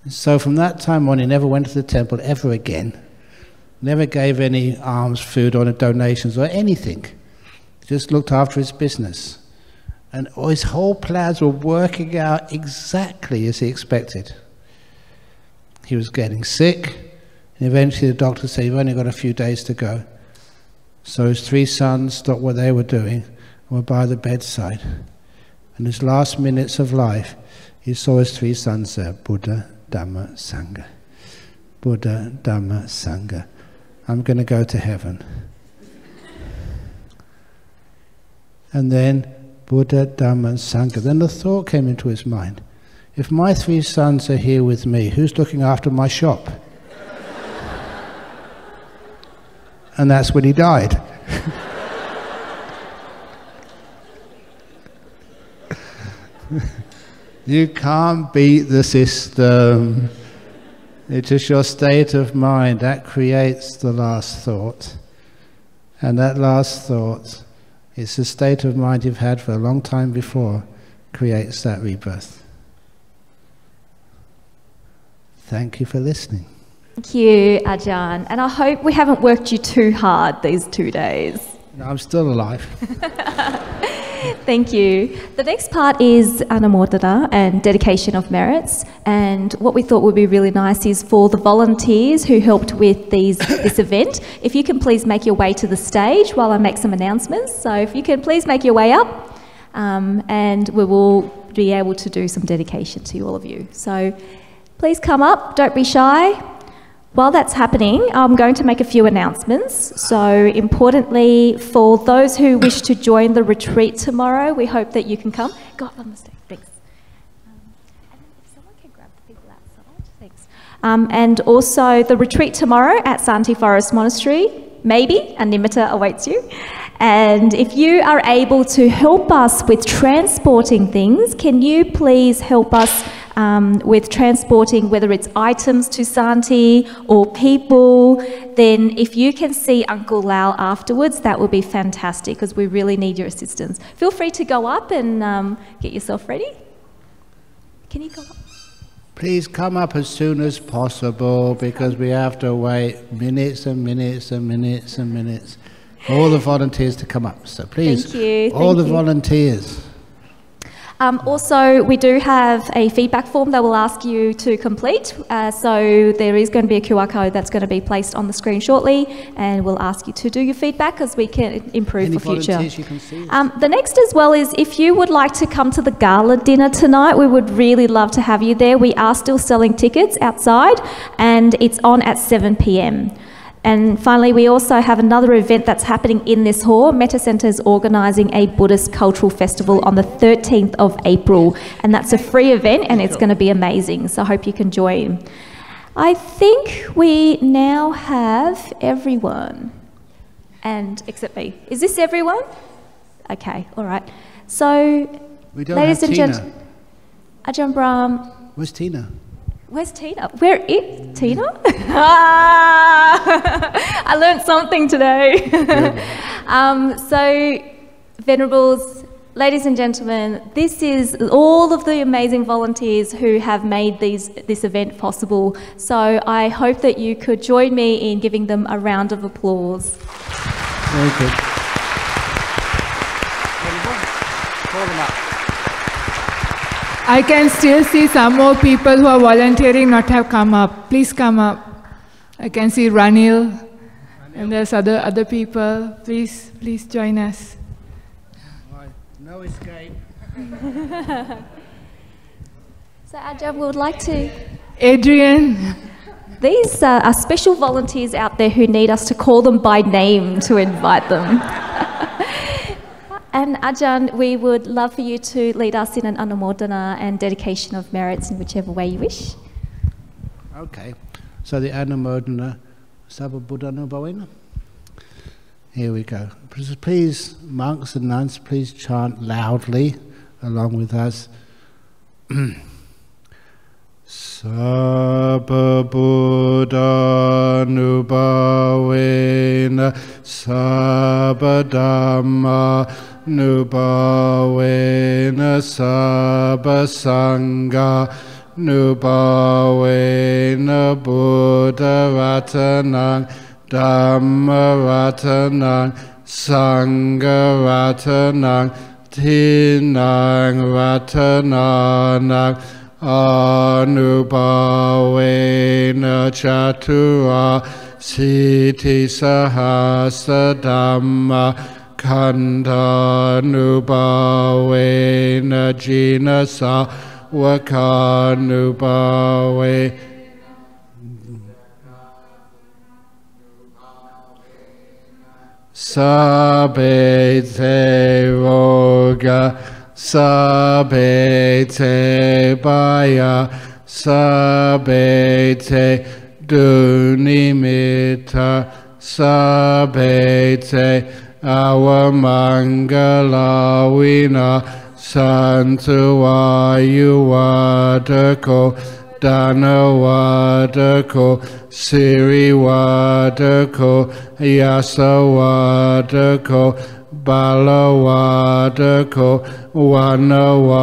So from that time on, he never went to the temple ever again. Never gave any alms, food, or donations, or anything. Just looked after his business. And his whole plans were working out exactly as he expected. He was getting sick, and eventually the doctor said, you've only got a few days to go. So his 3 sons stopped what they were doing and were by the bedside. In his last minutes of life, he saw his three sons there, Buddha, Dhamma, Sangha. Buddha, Dhamma, Sangha. I'm going to go to heaven. And then Buddha, Dhamma, Sangha. Then the thought came into his mind, if my three sons are here with me, who's looking after my shop? And that's when he died. You can't beat the system. It's just your state of mind that creates the last thought. And that last thought, it's the state of mind you've had for a long time before, creates that rebirth. Thank you for listening. Thank you, Ajahn. And I hope we haven't worked you too hard these 2 days. No, I'm still alive. Thank you. The next part is anumodana and dedication of merits. And what we thought would be really nice is for the volunteers who helped with this event, if you can please make your way to the stage while I make some announcements. So if you can please make your way up, and we will be able to do some dedication to all of you. So please come up, don't be shy. While that's happening, I'm going to make a few announcements. So importantly, for those who wish to join the retreat tomorrow, we hope that you can come. God, namaste. Thanks. And if someone can grab the people outside, thanks. And also the retreat tomorrow at Santi Forest Monastery, maybe a nimitta awaits you. And if you are able to help us with transporting things, can you please help us with transporting, whether it's items to Santi or people? Then if you can see Uncle Lau afterwards, that would be fantastic, because we really need your assistance. Feel free to go up and get yourself ready. Can you go up? Please come up as soon as possible, because we have to wait minutes and minutes and minutes and minutes for all the volunteers to come up. So please, thank you. all the volunteers. Also, we do have a feedback form that we'll ask you to complete. So there is going to be a QR code that's going to be placed on the screen shortly, and we'll ask you to do your feedback as we can improve for future. You can see? The next as well is, if you would like to come to the gala dinner tonight, we would really love to have you there. We are still selling tickets outside, and it's on at 7 p.m. And finally, we also have another event that's happening in this hall. Metta Centre is organising a Buddhist cultural festival on the 13th of April, and that's a free event, and it's going to be amazing, so I hope you can join. I think we now have everyone, and except me. Is this everyone? Okay, all right. So, ladies and gentlemen, Ajahn Brahm. Where's Tina? Where's Tina? Where is Tina? I learned something today. So, Venerables, ladies and gentlemen, this is all of the amazing volunteers who have made this event possible. So I hope that you could join me in giving them a round of applause. Very good. Call them up. I can still see some more people who are volunteering not have come up. Please come up. I can see Ranil, and there's other people. Please join us. No escape. So Ajahn, we would like to... Adrian. These are special volunteers out there who need us to call them by name to invite them. And Ajahn, we would love for you to lead us in an anumodana and dedication of merits in whichever way you wish. Okay, so the anumodana, Sabha Buddhana Bhavena. Here we go. Please, monks and nuns, please chant loudly along with us. Sabha Buddha Nubhavena Sabha Dhamma Nubhavena Sabha Sangha Nubhavena Buddha Ratanang Dhamma Ratanang Sangha Ratanang Tinang Ratananang Anubhavena Chatura Siti Sahasa Dhamma Khandhanubhavena Jhana Savakanubhave Sabbe te roga, sabbe te baya, sabbe te dunimita, sabbe te awamangala vina, santuayuvadako, Dhanavadako, Siriwadako, Yasawadako, Balawadako, Vanawadako,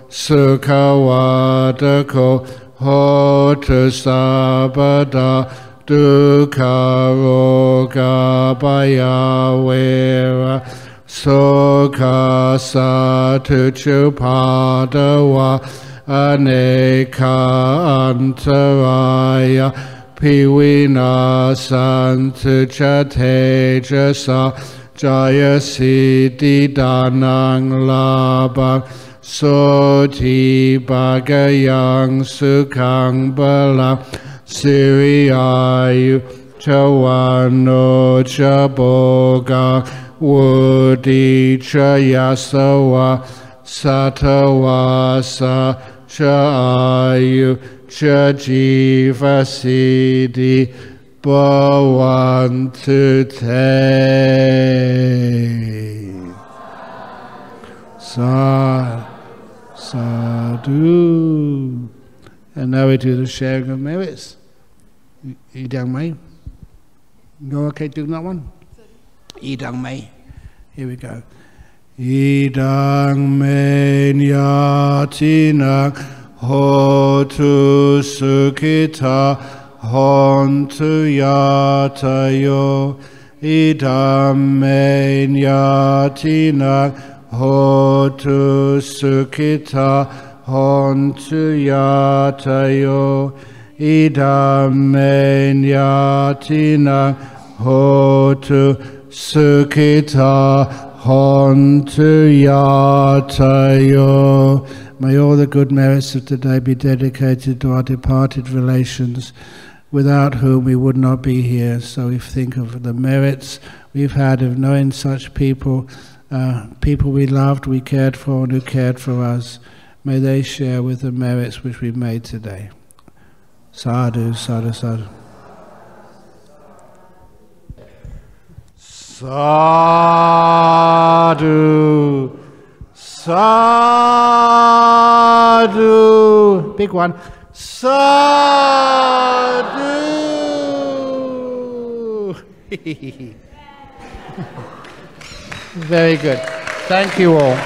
Sukhawadako, Hotu Sabada, Dukharoga Bhayavera, Sokha Satuchupadawa, Aneka antaraya piwina santu chatejasa jaya siddhi danang labang soti bagayang sukhang balang siriyayu chawano chabogang wudi chayasawa satawasa cha ayu cha jiva siddhi bhavantu te. Sadhu. And now we do the sharing of merits. Idang Mai. You okay doing that one? Idang Mai. Here we go. Idang me nyatinang hotu sukhita hontu yatayo. Idang me nyatinang hotu sukhita hontu yatayo. Idang me nyatinang hotu sukhita hontu yatayo. May all the good merits of today be dedicated to our departed relations, without whom we would not be here. So we think of the merits we've had of knowing such people, people we loved, we cared for, and who cared for us. May they share with the merits which we've made today. Sadhu, sadhu, sadhu. Sadhu, sadhu. Big one. Sadhu. Very good. Thank you all.